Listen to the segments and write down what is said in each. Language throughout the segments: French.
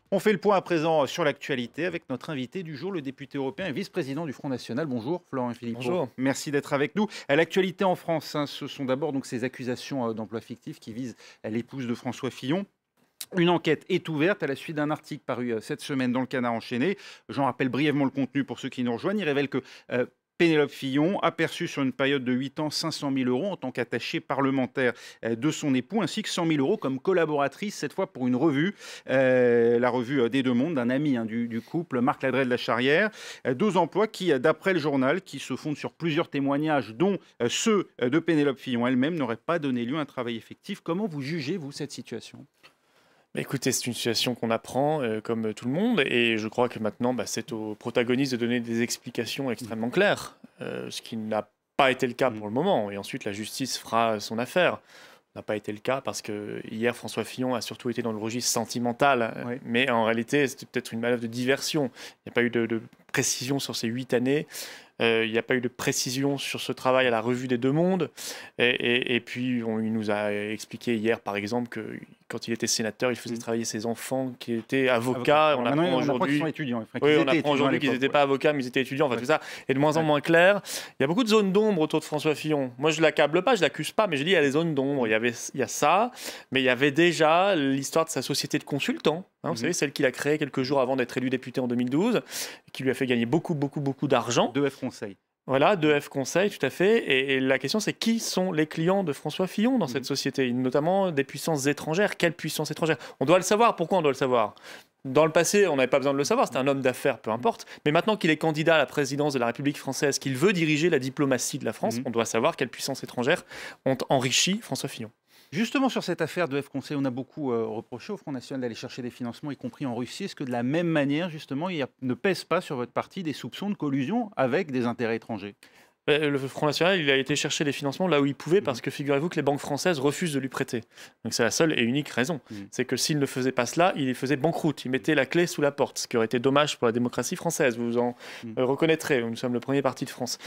On fait le point à présent sur l'actualité avec notre invité du jour, le député européen et vice-président du Front National. Bonjour Florent Philippot. Bonjour. Merci d'être avec nous. L'actualité en France, ce sont d'abord donc ces accusations d'emploi fictif qui visent l'épouse de François Fillon. Une enquête est ouverte à la suite d'un article paru cette semaine dans le Canard enchaîné. J'en rappelle brièvement le contenu pour ceux qui nous rejoignent. Il révèle que Pénélope Fillon a perçu sur une période de 8 ans 500 000 euros en tant qu'attachée parlementaire de son époux, ainsi que 100 000 euros comme collaboratrice, cette fois pour une revue, la revue des Deux Mondes, d'un ami du couple, Marc Ladret de la Charrière. Deux emplois qui, d'après le journal, qui se fondent sur plusieurs témoignages, dont ceux de Pénélope Fillon elle-même, n'auraient pas donné lieu à un travail effectif. Comment vous jugez, vous, cette situation ? Écoutez, c'est une situation qu'on apprend comme tout le monde et je crois que maintenant c'est aux protagonistes de donner des explications extrêmement claires, ce qui n'a pas été le cas pour le moment et ensuite la justice fera son affaire. N'a pas été le cas parce que hier François Fillon a surtout été dans le registre sentimental, mais en réalité c'était peut-être une manœuvre de diversion. Il n'y a pas eu de précision sur ces 8 années. Il n'y a pas eu de précision sur ce travail à la revue des Deux Mondes. Et puis, il nous a expliqué hier, par exemple, que quand il était sénateur, il faisait travailler ses enfants qui étaient avocats. On apprend aujourd'hui qu'ils sont étudiants. Oui, on apprend aujourd'hui qu'ils n'étaient pas avocats, mais ils étaient étudiants. Enfin, tout ça est de moins en moins clair. Il y a beaucoup de zones d'ombre autour de François Fillon. Moi, je ne l'accable pas, je ne l'accuse pas, mais je dis il y a des zones d'ombre. Il y a ça, mais il y avait déjà l'histoire de sa société de consultants. Vous savez, celle qu'il a créée quelques jours avant d'être élu député en 2012, qui lui a fait gagner beaucoup d'argent. 2F Conseil. Voilà, 2F Conseil, tout à fait. Et la question, c'est qui sont les clients de François Fillon dans cette société, notamment des puissances étrangères. Quelles puissances étrangères? On doit le savoir. Pourquoi on doit le savoir? Dans le passé, on n'avait pas besoin de le savoir, c'était un homme d'affaires, peu importe. Mais maintenant qu'il est candidat à la présidence de la République française, qu'il veut diriger la diplomatie de la France, on doit savoir quelles puissances étrangères ont enrichi François Fillon. Justement, sur cette affaire de F-Conseil, on a beaucoup reproché au Front National d'aller chercher des financements, y compris en Russie. Est-ce que de la même manière, justement, ne pèse pas sur votre parti des soupçons de collusion avec des intérêts étrangers ? Le Front National, il a été chercher des financements là où il pouvait parce que figurez-vous que les banques françaises refusent de lui prêter. Donc c'est la seule et unique raison. C'est que s'il ne faisait pas cela, il faisait banqueroute. Il mettait la clé sous la porte, ce qui aurait été dommage pour la démocratie française. Vous en reconnaîtrez. Nous sommes le premier parti de France.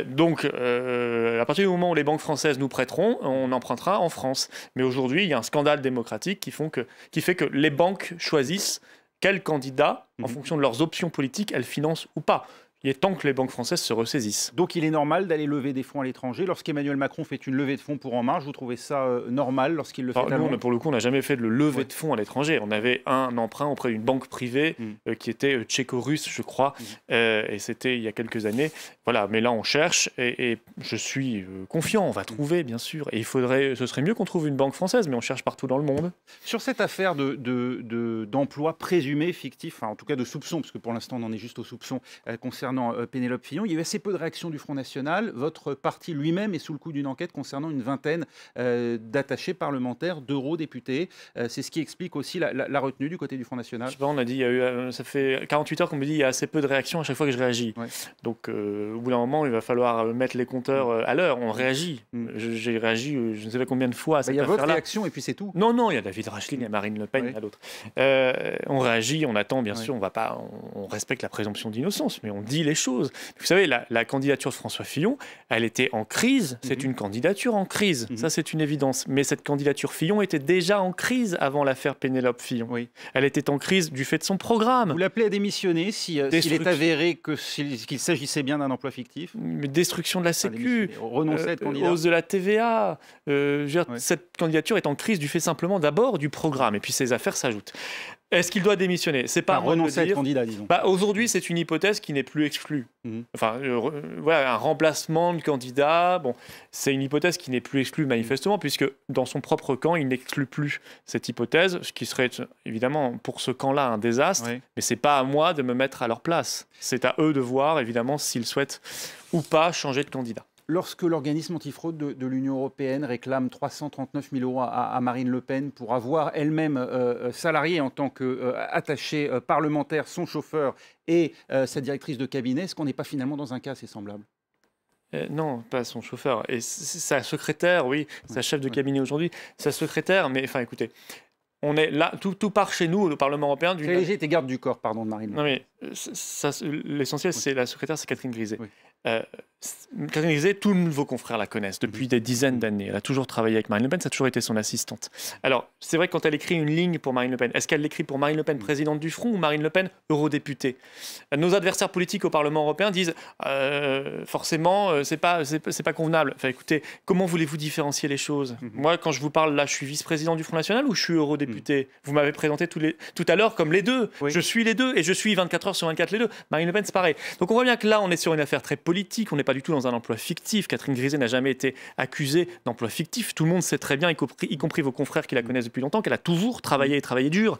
Donc, à partir du moment où les banques françaises nous prêteront, on empruntera en France. Mais aujourd'hui, il y a un scandale démocratique qui fait que les banques choisissent quels candidats, en fonction de leurs options politiques, elles financent ou pas. Il est temps que les banques françaises se ressaisissent. Donc il est normal d'aller lever des fonds à l'étranger. Lorsqu'Emmanuel Macron fait une levée de fonds pour En Marche, vous trouvez ça normal lorsqu'il le fait à Londres ? Nous, pour le coup, on n'a jamais fait de levée de fonds à l'étranger. On avait un emprunt auprès d'une banque privée qui était tchéco-russe, je crois, et c'était il y a quelques années. Voilà, mais là, on cherche et je suis confiant. On va trouver, bien sûr. Et ce serait mieux qu'on trouve une banque française, mais on cherche partout dans le monde. Sur cette affaire d'emploi présumé fictif, en tout cas de soupçons, parce que pour l'instant, on en est juste aux soupçons concernant Pénélope Fillon, il y a eu assez peu de réactions du Front National. Votre parti lui-même est sous le coup d'une enquête concernant une vingtaine d'attachés parlementaires, d'eurodéputés. C'est ce qui explique aussi la retenue du côté du Front National. Je sais pas, on a dit, ça fait 48 heures qu'on me dit qu'il y a assez peu de réactions à chaque fois que je réagis. Donc, au bout d'un moment, il va falloir mettre les compteurs à l'heure. On réagit. J'ai réagi, je ne sais pas combien de fois à cette affaire-là. Il y a votre réaction et puis c'est tout. Non, il y a David Rachlin, il y a Marine Le Pen, il y a d'autres. On réagit, on attend, bien sûr, on respecte la présomption d'innocence, mais on dit les choses. Vous savez, la candidature de François Fillon, elle était en crise. C'est une candidature en crise. Ça, c'est une évidence. Mais cette candidature Fillon était déjà en crise avant l'affaire Pénélope Fillon. Elle était en crise du fait de son programme. Vous l'appelez à démissionner s'il est avéré qu'il s'agissait bien d'un emploi fictif? Destruction de la Sécu, renoncer à être candidat. hausse de la TVA. Cette candidature est en crise du fait simplement d'abord du programme. Et puis ces affaires s'ajoutent. Est-ce qu'il doit démissionner? C'est pas renoncer à être candidat, disons. Aujourd'hui, c'est une hypothèse qui n'est plus exclue. Enfin, voilà, un remplacement de candidat, c'est une hypothèse qui n'est plus exclue manifestement, puisque dans son propre camp, il n'exclut plus cette hypothèse, ce qui serait évidemment pour ce camp-là un désastre, mais c'est pas à moi de me mettre à leur place. C'est à eux de voir, évidemment, s'ils souhaitent ou pas changer de candidat. Lorsque l'organisme antifraude de l'Union européenne réclame 339 000 euros à Marine Le Pen pour avoir elle-même salarié en tant qu'attachée parlementaire son chauffeur et sa directrice de cabinet, est-ce qu'on n'est pas finalement dans un cas assez semblable? Non, pas son chauffeur. Et sa secrétaire, oui, sa chef de cabinet aujourd'hui, sa secrétaire, mais enfin écoutez, on est là, tout part chez nous, au Parlement européen. Très léger était garde du corps, pardon, de Marine Le Pen. Non mais l'essentiel, c'est la secrétaire, c'est Catherine Griset. Catherine Griset, tous vos confrères la connaissent depuis des dizaines d'années. Elle a toujours travaillé avec Marine Le Pen, ça a toujours été son assistante. Alors, c'est vrai que quand elle écrit une ligne pour Marine Le Pen, est-ce qu'elle l'écrit pour Marine Le Pen, présidente du Front, ou Marine Le Pen, eurodéputée? Nos adversaires politiques au Parlement européen disent forcément, c'est pas convenable. Enfin, écoutez, comment voulez-vous différencier les choses? Moi, quand je vous parle là, je suis vice-président du Front National ou je suis eurodéputé? Vous m'avez présenté tout à l'heure comme les deux. Oui. Je suis les deux et je suis 24 heures sur 24 les deux. Marine Le Pen, c'est pareil. Donc on voit bien que là, on est sur une affaire très politique. On n'est pas du tout dans un emploi fictif. Catherine Griset n'a jamais été accusée d'emploi fictif. Tout le monde sait très bien, y compris vos confrères qui la connaissent depuis longtemps, qu'elle a toujours travaillé et travaillé dur.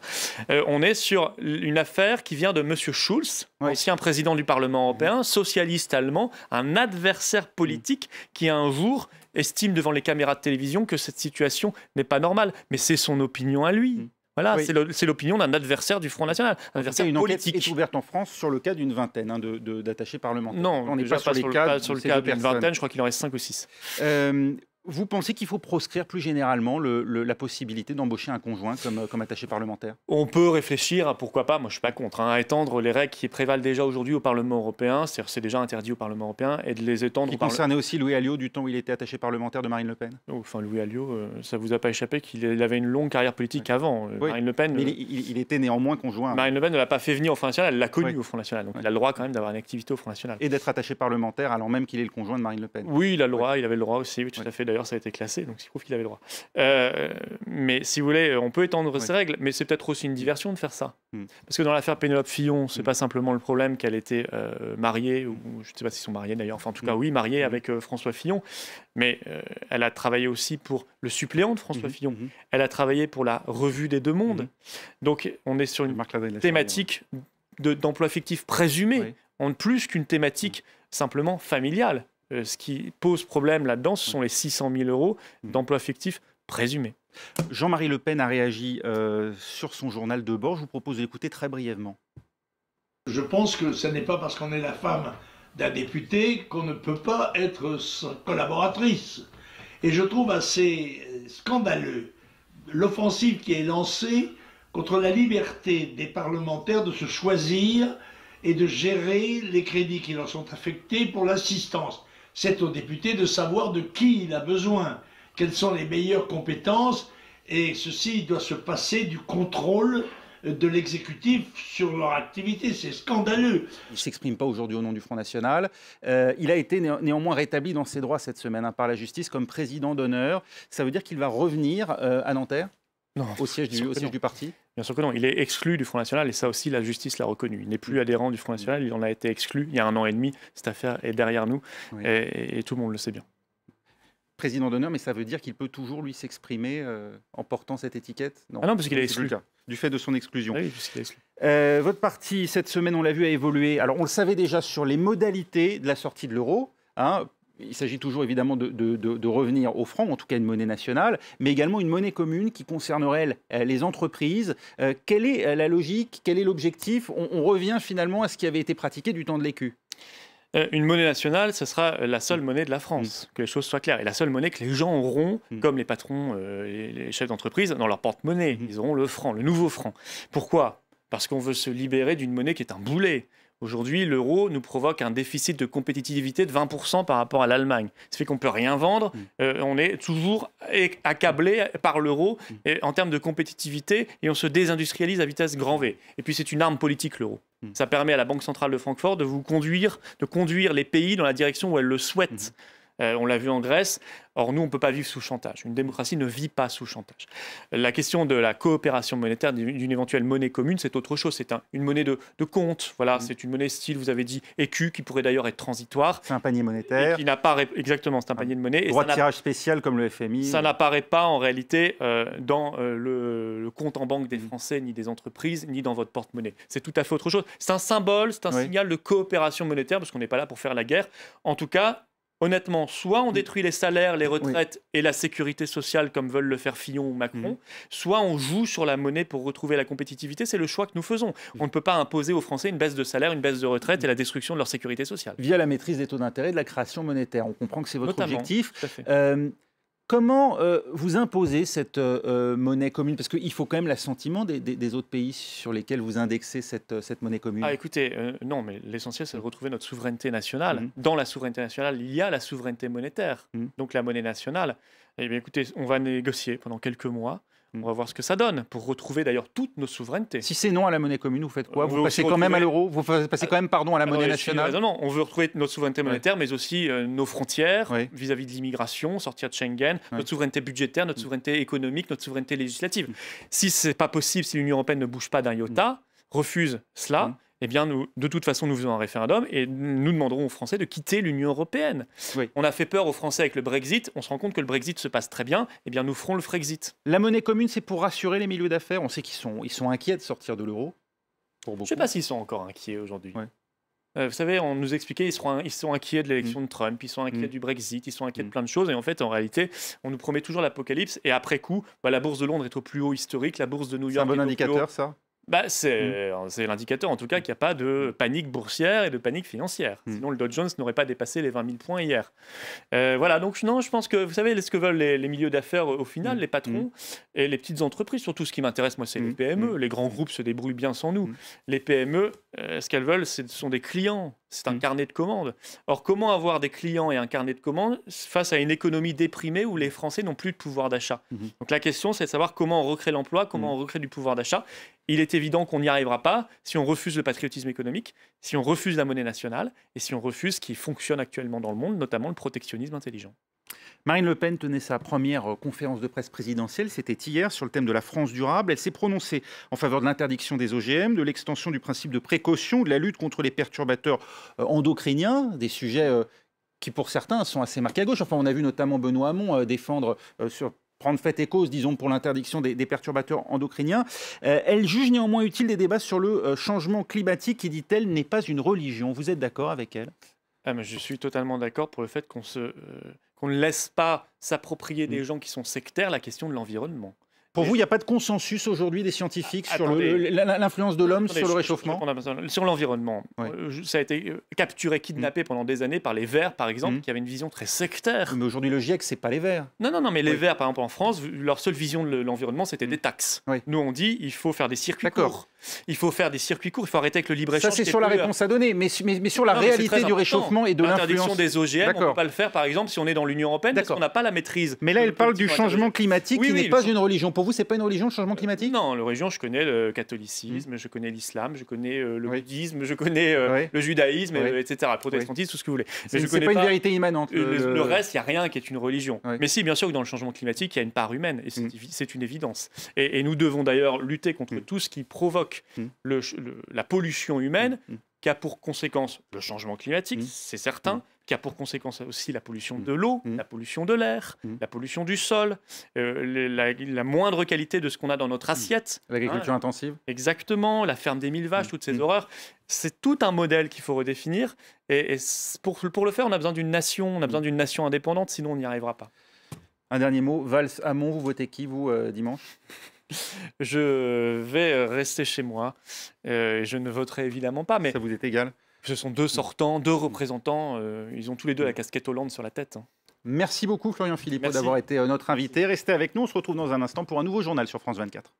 On est sur une affaire qui vient de M. Schulz, ancien président du Parlement européen, socialiste allemand, un adversaire politique qui un jour estime devant les caméras de télévision que cette situation n'est pas normale. Mais c'est son opinion à lui. Voilà, c'est l'opinion d'un adversaire du Front National, un adversaire une politique. Enquête est ouverte en France sur le cas d'une vingtaine d'attachés parlementaires. Non, on n'est pas sur le cas d'une vingtaine, je crois qu'il en reste 5 ou 6. Vous pensez qu'il faut proscrire plus généralement la possibilité d'embaucher un conjoint comme attaché parlementaire? On peut réfléchir à pourquoi pas, moi je ne suis pas contre, à étendre les règles qui prévalent déjà aujourd'hui au Parlement européen, c'est-à-dire c'est déjà interdit au Parlement européen, et de les étendre. Qui concernait aussi Louis Alliot du temps où il était attaché parlementaire de Marine Le Pen? Enfin, Louis Alliot, ça ne vous a pas échappé qu'il avait une longue carrière politique avant. Marine Le Pen. Mais il était néanmoins conjoint. Marine Le Pen ne l'a pas fait venir au Front National, elle l'a connu au Front National, donc il a le droit quand même d'avoir une activité au Front National. Et d'être attaché parlementaire alors même qu'il est le conjoint de Marine Le Pen. Oui, il a le droit, il avait le droit aussi, oui, tout à fait, d'ailleurs ça a été classé. Donc, il prouve qu'il avait le droit. Mais si vous voulez, on peut étendre ces règles, mais c'est peut-être aussi une diversion de faire ça. Parce que dans l'affaire Pénélope Fillon, c'est pas simplement le problème qu'elle était mariée, ou je ne sais pas s'ils sont mariés d'ailleurs, enfin en tout cas oui, mariée avec François Fillon, mais elle a travaillé aussi pour le suppléant de François Fillon. Elle a travaillé pour la Revue des Deux Mondes. Donc on est sur une thématique d'emploi fictif présumé, en plus qu'une thématique simplement familiale. Ce qui pose problème là-dedans, ce sont les 600 000 € d'emploi fictif présumé. Jean-Marie Le Pen a réagi sur son journal de bord. Je vous propose d'écouter très brièvement. Je pense que ce n'est pas parce qu'on est la femme d'un député qu'on ne peut pas être sa collaboratrice. Et je trouve assez scandaleux l'offensive qui est lancée contre la liberté des parlementaires de se choisir et de gérer les crédits qui leur sont affectés pour l'assistance. C'est au député de savoir de qui il a besoin, quelles sont les meilleures compétences, et ceci doit se passer du contrôle de l'exécutif sur leur activité. C'est scandaleux. Il ne s'exprime pas aujourd'hui au nom du Front National. Il a été néanmoins rétabli dans ses droits cette semaine par la justice comme président d'honneur. Ça veut dire qu'il va revenir à Nanterre? Non, au siège du parti? Bien sûr que non, il est exclu du Front National et ça aussi la justice l'a reconnu. Il n'est plus adhérent du Front National, il en a été exclu il y a 1 an et demi. Cette affaire est derrière nous et tout le monde le sait bien. Président d'honneur, mais ça veut dire qu'il peut toujours lui s'exprimer en portant cette étiquette? Non, parce qu'il est exclu. Du fait de son exclusion. Oui, puisqu'il est exclu. Votre parti, cette semaine, on l'a vu, a évolué. Alors, on le savait déjà sur les modalités de la sortie de l'euro. Il s'agit toujours évidemment de revenir au franc, en tout cas une monnaie nationale, mais également une monnaie commune qui concernerait les entreprises. Quelle est la logique? Quel est l'objectif? On revient finalement à ce qui avait été pratiqué du temps de l'écu. Une monnaie nationale, ce sera la seule monnaie de la France, que les choses soient claires. Et la seule monnaie que les gens auront, comme les patrons, les chefs d'entreprise, dans leur porte-monnaie. Ils auront le franc, le nouveau franc. Pourquoi? Parce qu'on veut se libérer d'une monnaie qui est un boulet. Aujourd'hui, l'euro nous provoque un déficit de compétitivité de 20% par rapport à l'Allemagne. Ça fait qu'on ne peut rien vendre. On est toujours accablé par l'euro en termes de compétitivité et on se désindustrialise à vitesse grand V. Et puis, c'est une arme politique, l'euro. Ça permet à la Banque centrale de Francfort de conduire les pays dans la direction où elle le souhaite. On l'a vu en Grèce. Or, nous, on ne peut pas vivre sous chantage. Une démocratie ne vit pas sous chantage. La question de la coopération monétaire, d'une éventuelle monnaie commune, c'est autre chose. C'est une monnaie de compte. Voilà, c'est une monnaie style, vous avez dit, écu, qui pourrait d'ailleurs être transitoire. C'est un panier monétaire. Qui n'apparaît exactement, c'est un panier de monnaie. Droit de tirage spécial comme le FMI. Ça n'apparaît pas en réalité dans le compte en banque des Français, ni des entreprises, ni dans votre porte-monnaie. C'est tout à fait autre chose. C'est un symbole, c'est un signal de coopération monétaire, parce qu'on n'est pas là pour faire la guerre. En tout cas, honnêtement, soit on détruit les salaires, les retraites et la sécurité sociale comme veulent le faire Fillon ou Macron, soit on joue sur la monnaie pour retrouver la compétitivité. C'est le choix que nous faisons. On ne peut pas imposer aux Français une baisse de salaire, une baisse de retraite et la destruction de leur sécurité sociale. Via la maîtrise des taux d'intérêt, de la création monétaire. On comprend que c'est votre objectif. Tout à fait. Comment vous imposez cette monnaie commune? Parce qu'il faut quand même l'assentiment des autres pays sur lesquels vous indexez cette monnaie commune. Ah, écoutez, non, mais l'essentiel, c'est de retrouver notre souveraineté nationale. Dans la souveraineté nationale, il y a la souveraineté monétaire. Donc la monnaie nationale, eh bien, écoutez, on va négocier pendant quelques mois. On va voir ce que ça donne pour retrouver d'ailleurs toutes nos souverainetés. Si c'est non à la monnaie commune, vous faites quoi? Vous passez quand même à l'euro? Vous passez quand même, pardon, à la monnaie nationale? Non, on veut retrouver notre souveraineté monétaire, mais aussi nos frontières vis-à-vis de l'immigration, sortir de Schengen, notre souveraineté budgétaire, notre souveraineté économique, notre souveraineté législative. Si c'est pas possible, si l'Union européenne ne bouge pas d'un iota, refuse cela, eh bien, nous, de toute façon, nous faisons un référendum et nous demanderons aux Français de quitter l'Union européenne. On a fait peur aux Français avec le Brexit. On se rend compte que le Brexit se passe très bien. Eh bien, nous ferons le Frexit. La monnaie commune, c'est pour rassurer les milieux d'affaires. On sait qu'ils sont inquiets de sortir de l'euro. Je ne sais pas s'ils sont encore inquiets aujourd'hui. Vous savez, on nous expliquait ils sont inquiets de l'élection de Trump, ils sont inquiets du Brexit, ils sont inquiets de plein de choses. Et en fait, en réalité, on nous promet toujours l'apocalypse. Et après coup, la bourse de Londres est au plus haut historique, la bourse de New York est un bon indicateur, ça? C'est l'indicateur, en tout cas, qu'il n'y a pas de panique boursière et de panique financière. Sinon, le Dow Jones n'aurait pas dépassé les 20 000 points hier. Voilà, donc non, je pense que, vous savez, ce que veulent les milieux d'affaires, au final, les patrons et les petites entreprises, surtout ce qui m'intéresse, moi, c'est les PME. Les grands groupes se débrouillent bien sans nous. Les PME, ce qu'elles veulent, ce sont des clients. C'est un carnet de commandes. Or, comment avoir des clients et un carnet de commandes face à une économie déprimée où les Français n'ont plus de pouvoir d'achat? Donc la question, c'est de savoir comment on recrée l'emploi, comment on recrée du pouvoir d'achat. Il est évident qu'on n'y arrivera pas si on refuse le patriotisme économique, si on refuse la monnaie nationale et si on refuse ce qui fonctionne actuellement dans le monde, notamment le protectionnisme intelligent. Marine Le Pen tenait sa première conférence de presse présidentielle, c'était hier, sur le thème de la France durable. Elle s'est prononcée en faveur de l'interdiction des OGM, de l'extension du principe de précaution, de la lutte contre les perturbateurs endocriniens, des sujets qui pour certains sont assez marqués à gauche. Enfin, on a vu notamment Benoît Hamon défendre prendre fait et cause, disons, pour l'interdiction des perturbateurs endocriniens. Elle juge néanmoins utile des débats sur le changement climatique qui, dit-elle, n'est pas une religion. Vous êtes d'accord avec elle? Mais je suis totalement d'accord pour le fait qu'on ne laisse pas s'approprier des gens qui sont sectaires la question de l'environnement. Pour vous, il n'y a pas de consensus aujourd'hui des scientifiques sur l'influence de l'homme sur le réchauffement? Sur l'environnement, ça a été capturé, kidnappé pendant des années par les Verts, par exemple, qui avaient une vision très sectaire. Mais aujourd'hui, le GIEC, c'est pas les Verts. Non, mais les Verts, par exemple, en France, leur seule vision de l'environnement, c'était des taxes. Nous, on dit il faut faire des circuits courts. Il faut faire des circuits courts, il faut arrêter avec le libre-échange. Ça, c'est sur la réponse à donner, mais sur la réalité du réchauffement et de l'influence. L'interdiction des OGM, on ne peut pas le faire, par exemple, si on est dans l'Union européenne, parce qu'on n'a pas la maîtrise. Mais là, elle parle du changement climatique qui n'est pas une religion. Pour vous, c'est pas une religion, le changement climatique? Non, la religion, je connais le catholicisme, je connais l'islam, je connais le bouddhisme, je connais le judaïsme, etc., le protestantisme, tout ce que vous voulez. Mais c'est pas une vérité immanente. Le reste, il n'y a rien qui est une religion. Mais si, bien sûr que dans le changement climatique, il y a une part humaine, et c'est une évidence. Et nous devons d'ailleurs lutter contre tout ce qui provoque la pollution humaine, qui a pour conséquence le changement climatique, c'est certain, qui a pour conséquence aussi la pollution de l'eau, la pollution de l'air, la pollution du sol, la moindre qualité de ce qu'on a dans notre assiette. L'agriculture intensive. Exactement, la ferme des 1000 vaches, toutes ces horreurs. C'est tout un modèle qu'il faut redéfinir. Et pour le faire, on a besoin d'une nation, indépendante, sinon on n'y arrivera pas. Un dernier mot, Valls-Hamon, vous votez qui, vous, dimanche? Je vais rester chez moi. Je ne voterai évidemment pas. Mais ça vous est égal? Ce sont deux sortants, deux représentants. Ils ont tous les deux la casquette Hollande sur la tête. Merci beaucoup, Florian Philippot, d'avoir été notre invité. Restez avec nous. On se retrouve dans un instant pour un nouveau journal sur France 24.